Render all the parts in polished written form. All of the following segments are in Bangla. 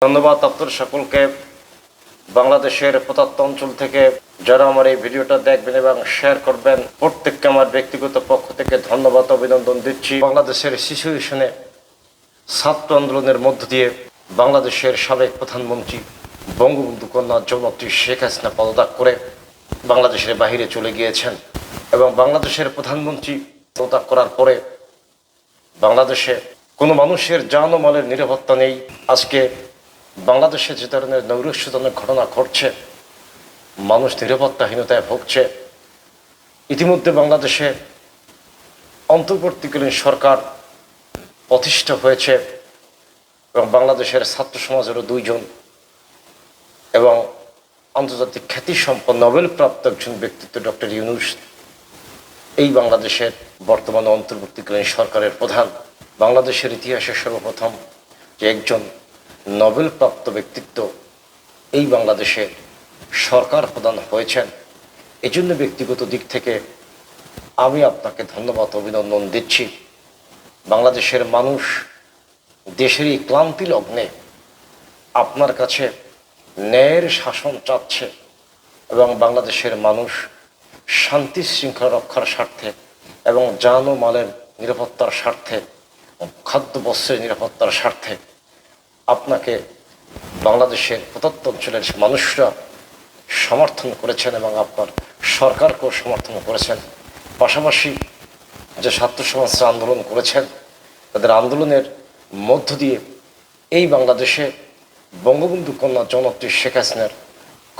ধন্যবাদ আপনাদের সকলকে। বাংলাদেশের প্রত্যন্ত অঞ্চল থেকে যারা আমার এই ভিডিওটা দেখবেন এবং শেয়ার করবেন, প্রত্যেককে আমার ব্যক্তিগত পক্ষ থেকে ধন্যবাদ অভিনন্দন দিচ্ছি। বাংলাদেশের সিচুয়েশনে ছাত্র আন্দোলনের মধ্য দিয়ে বাংলাদেশের সাবেক প্রধানমন্ত্রী বঙ্গবন্ধু কন্যা জননেত্রী শেখ হাসিনা পদত্যাগ করে বাংলাদেশের বাহিরে চলে গিয়েছেন এবং বাংলাদেশের প্রধানমন্ত্রী পদত্যাগ করার পরে বাংলাদেশে কোনো মানুষের জান ও মালের নিরাপত্তা নেই। আজকে বাংলাদেশে যে ধরনের নৈরাশ্যজনক ঘটনা ঘটছে, মানুষ নিরাপত্তাহীনতায় ভুগছে। ইতিমধ্যে বাংলাদেশে অন্তর্বর্তীকালীন সরকার প্রতিষ্ঠা হয়েছে এবং বাংলাদেশের ছাত্র সমাজেরও দুইজন এবং আন্তর্জাতিক খ্যাতিসম্পন্ন নোবেলপ্রাপ্ত একজন ব্যক্তিত্ব ডক্টর ইউনূস এই বাংলাদেশের বর্তমানে অন্তর্বর্তীকালীন সরকারের প্রধান। বাংলাদেশের ইতিহাসে সর্বপ্রথম যে একজন নোবেলপ্রাপ্ত ব্যক্তিত্ব এই বাংলাদেশে সরকার প্রধান হয়েছেন, এজন্য ব্যক্তিগত দিক থেকে আমি আপনাকে ধন্যবাদ অভিনন্দন দিচ্ছি। বাংলাদেশের মানুষ দেশের এই ক্লান্তি লগ্নে আপনার কাছে ন্যায়ের শাসন চাচ্ছে এবং বাংলাদেশের মানুষ শান্তি শৃঙ্খলা রক্ষার স্বার্থে এবং জান ও মালের নিরাপত্তার স্বার্থে, খাদ্য বস্ত্রের নিরাপত্তার স্বার্থে আপনাকে বাংলাদেশের প্রত্যন্ত অঞ্চলের মানুষরা সমর্থন করেছেন এবং আপনার সরকারকেও সমর্থন করেছেন। পাশাপাশি যে ছাত্র সমাজরা আন্দোলন করেছেন, তাদের আন্দোলনের মধ্য দিয়ে এই বাংলাদেশে বঙ্গবন্ধু কন্যা জননেত্রী শেখ হাসিনার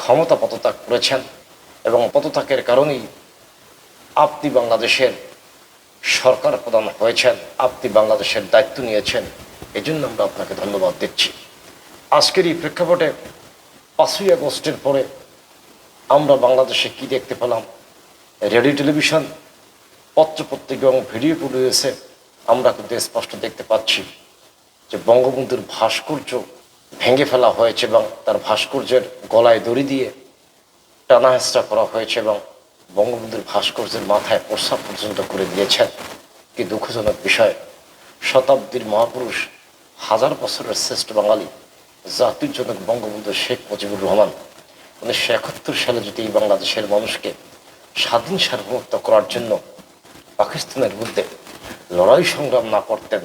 ক্ষমতা পদত্যাগ করেছেন এবং পদত্যাগের কারণেই আপনি বাংলাদেশের সরকার প্রধান হয়েছেন, আপনি বাংলাদেশের দায়িত্ব নিয়েছেন। এই জন্য আমরা আপনাকে ধন্যবাদ দিচ্ছি। আজকের এই প্রেক্ষাপটে 5ই আগস্টের পরে আমরা বাংলাদেশে কি দেখতে পেলাম? রেডিও, টেলিভিশন, পত্রপত্রিকা এবং ভিডিও ফুটেজে আমরা কিন্তু স্পষ্ট দেখতে পাচ্ছি যে বঙ্গবন্ধুর ভাস্কর্য ভেঙে ফেলা হয়েছে এবং তার ভাস্কর্যের গলায় দড়ি দিয়ে টানা হেঁচড়া করা হয়েছে এবং বঙ্গবন্ধুর ভাস্কর্যের মাথায় প্রস্রাব পর্যন্ত করে দিয়েছেন। কি দুঃখজনক বিষয়! শতাব্দীর মহাপুরুষ, হাজার বছরের শ্রেষ্ঠ বাঙালি, জাতির জনক বঙ্গবন্ধু শেখ মুজিবুর রহমান 1971 সালে যদি এই বাংলাদেশের মানুষকে স্বাধীন সার্বভৌমত্ব করার জন্য পাকিস্তানের বিরুদ্ধে লড়াই সংগ্রাম না করতেন,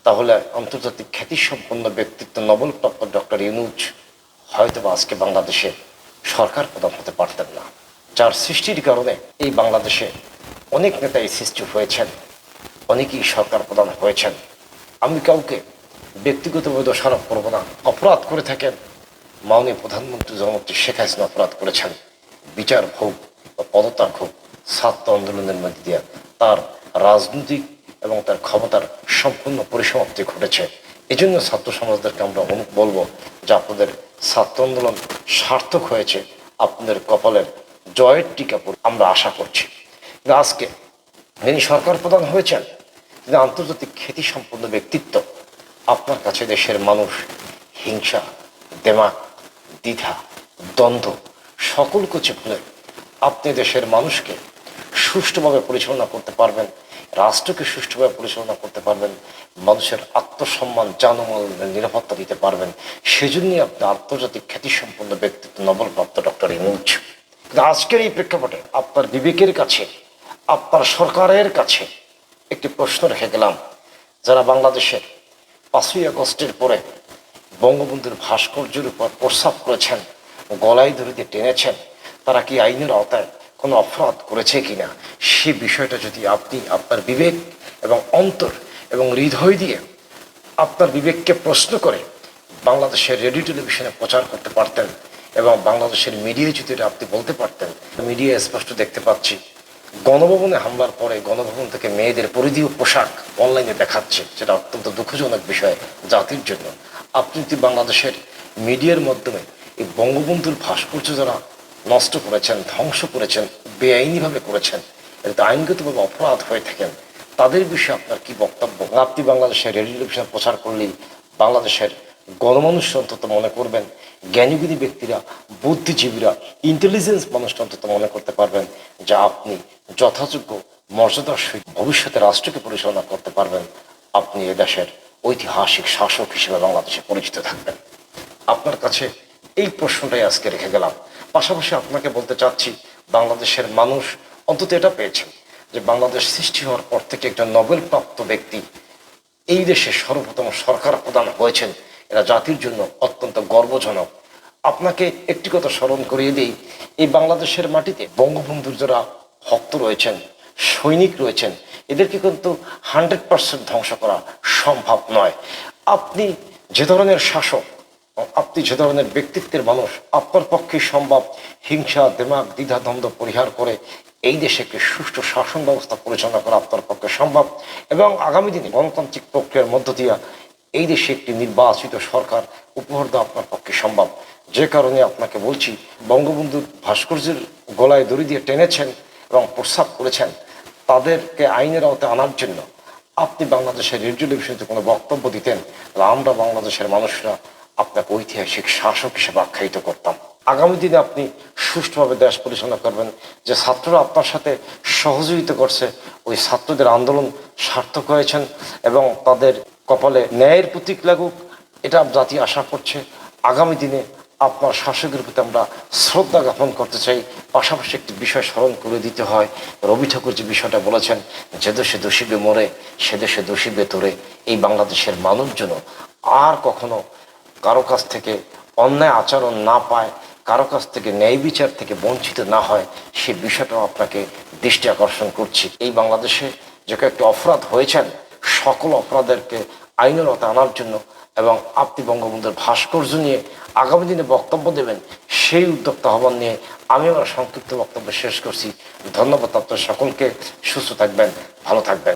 তাহলে আন্তর্জাতিক খ্যাতিসম্পন্ন ব্যক্তিত্ব নোবেলপ্রাপ্ত ডক্টর ইউনূস হয়তো বা আজকে বাংলাদেশে সরকার প্রধান হতে পারতেন না। যার সৃষ্টির কারণে এই বাংলাদেশে অনেক নেতাই সৃষ্টি হয়েছেন, অনেকেই সরকার প্রধান হয়েছেন। আমি কাউকে ব্যক্তিগতভাবে দোষারোপ করব না। অপরাধ করে থাকেন, মাননীয় প্রধানমন্ত্রী জননেত্রী শেখ হাসিনা অপরাধ করেছেন। বিচার হোক বা পদত্যাগ হোক, ছাত্র আন্দোলনের মধ্যে দিয়ে তার রাজনৈতিক এবং তার ক্ষমতার সম্পূর্ণ পরিসমাপ্তি ঘটেছে। এই জন্য ছাত্র সমাজদেরকে আমরা বলবো যে আপনাদের ছাত্র আন্দোলন সার্থক হয়েছে, আপনাদের কপালের জয়ের টিকা আমরা আশা করছি। কিন্তু আজকে যিনি সরকার প্রধান হয়েছেন, তিনি আন্তর্জাতিক খ্যাতিসম্পন্ন ব্যক্তিত্ব, আপনার কাছে দেশের মানুষ হিংসা, দেমাক, দ্বিধা, দ্বন্দ্ব সকল কিছু ভুলে আপনি দেশের মানুষকে সুষ্ঠুভাবে পরিচালনা করতে পারবেন, রাষ্ট্রকে সুষ্ঠুভাবে পরিচালনা করতে পারবেন, মানুষের আত্মসম্মান, জানমালের নিরাপত্তা দিতে পারবেন। সেজন্যই আপনি আন্তর্জাতিক খ্যাতিসম্পন্ন ব্যক্তিত্ব নোবেলপ্রাপ্ত ডক্টর ইউনূস। কিন্তু আজকের এই প্রেক্ষাপটে আপনার বিবেকের কাছে, আপনার সরকারের কাছে একটি প্রশ্ন রেখে গেলাম, যারা বাংলাদেশের 5ই আগস্টের পরে বঙ্গবন্ধুর ভাস্কর্যের উপর প্রস্রাব করেছেন, গলায় দড়িতে টেনেছেন, তারা কি আইনের আওতায় কোনো অপরাধ করেছে কিনা, সে বিষয়টা যদি আপনি আপনার বিবেক এবং অন্তর এবং হৃদয় দিয়ে আপনার বিবেককে প্রশ্ন করে বাংলাদেশের রেডিও টেলিভিশনে প্রচার করতে পারতেন এবং বাংলাদেশের মিডিয়ায় যদি আপনি বলতে পারতেন। মিডিয়া স্পষ্ট দেখতে পাচ্ছি গণভবনে হামলার পরে গণভবন থেকে মেয়েদের পরিধেয় পোশাক অনলাইনে দেখাচ্ছে, যেটা অত্যন্ত দুঃখজনক বিষয় জাতির জন্য। আপনি যদি বাংলাদেশের মিডিয়ার মাধ্যমে এই বঙ্গবন্ধুর ভাস্কর্য যারা নষ্ট করেছেন, ধ্বংস করেছেন, বেআইনিভাবে করেছেন, এটা আইনগতভাবে অপরাধ হয়ে থাকেন, তাদের বিষয়ে আপনার কি বক্তব্য? আপনি বাংলাদেশের রেডিও টেলিভিশন প্রচার করলেই বাংলাদেশের গণমানুষ অন্তত মনে করবেন, জ্ঞানীগুণী ব্যক্তিরা, বুদ্ধিজীবীরা, ইন্টেলিজেন্স মানুষ অন্তত মনে করতে পারবেন যে আপনি যথাযোগ্য মর্যাদার সহিত ভবিষ্যতে রাষ্ট্রকে পরিচালনা করতে পারবেন। আপনি এদেশের ঐতিহাসিক শাসক হিসেবে বাংলাদেশে পরিচিত থাকবেন। আপনার কাছে এই প্রশ্নটাই আজকে রেখে গেলাম। পাশাপাশি আপনাকে বলতে চাচ্ছি, বাংলাদেশের মানুষ অন্তত এটা পেয়েছেন যে বাংলাদেশ সৃষ্টি হওয়ার পর থেকে একজন নোবেল প্রাপ্ত ব্যক্তি এই দেশে সর্বপ্রথম সরকার প্রধান হয়েছেন। এরা জাতির জন্য অত্যন্ত গর্বজনক। আপনাকে একটি কথা স্মরণ করিয়ে দিই, এই বাংলাদেশের মাটিতে বঙ্গবন্ধুর যারা ভক্ত রয়েছেন, সৈনিক রয়েছেন, এদেরকে কিন্তু 100% ধ্বংস করা সম্ভব নয়। আপনি যে ধরনের শাসক, আপনি যে ধরনের ব্যক্তিত্বের মানুষ, আপনার পক্ষে সম্ভব হিংসা, দিমাগ, দ্বিধাদ্বন্দ্ব পরিহার করে এই দেশে একটি সুষ্ঠু শাসন ব্যবস্থা পরিচালনা করা আপনার পক্ষে সম্ভব এবং আগামী দিনে গণতান্ত্রিক প্রক্রিয়ার মধ্য দিয়ে এই দেশে একটি নির্বাচিত সরকার উপহার দেওয়া আপনার পক্ষে সম্ভব। যে কারণে আপনাকে বলছি, বঙ্গবন্ধুর ভাস্কর্যের গলায় দড়ি দিয়ে টেনেছেন এবং প্রস্তাব করেছেন, তাদেরকে আইনের আওতায় আনার জন্য আপনি বাংলাদেশের রেজলিউশনে কোনো বক্তব্য দিতেন, আমরা বাংলাদেশের মানুষরা আপনাকে ঐতিহাসিক শাসক হিসেবে আখ্যায়িত করতাম। আগামী দিনে আপনি সুষ্ঠুভাবে দেশ পরিচালনা করবেন। যে ছাত্ররা আপনার সাথে সহযোগিতা করছে, ওই ছাত্রদের আন্দোলন সার্থক হয়েছেন এবং তাদের কপালে ন্যায়ের প্রতীক লাগুক, এটা জাতি আশা করছে। আগামী দিনে আপনার শাসকের প্রতি আমরা শ্রদ্ধা জ্ঞাপন করতে চাই। পাশাপাশি একটি বিষয় স্মরণ করে দিতে হয়, রবি ঠাকুর যে বিষয়টা বলেছেন, যে দেশে দোষীবে মরে সে দেশে দোষীবে তোরে। এই বাংলাদেশের মানুষ যেন আর কখনো কারো কাছ থেকে অন্যায় আচরণ না পায়, কারো কাছ থেকে ন্যায় বিচার থেকে বঞ্চিত না হয়, সে বিষয়টাও আপনাকে দৃষ্টি আকর্ষণ করছি। এই বাংলাদেশে যে কয়েকটি অপরাধ হয়েছেন, সকল অপরাধেরকে আইনের আওতায় আনার জন্য এবং আপনি বঙ্গবন্ধুর ভাস্কর্য নিয়ে আগামী দিনে বক্তব্য দেবেন, সেই উদ্যোক্তা আহ্বান নিয়ে আমি আমার সংক্ষিপ্ত বক্তব্য শেষ করছি। ধন্যবাদ আপনার সকলকে। সুস্থ থাকবেন, ভালো থাকবেন।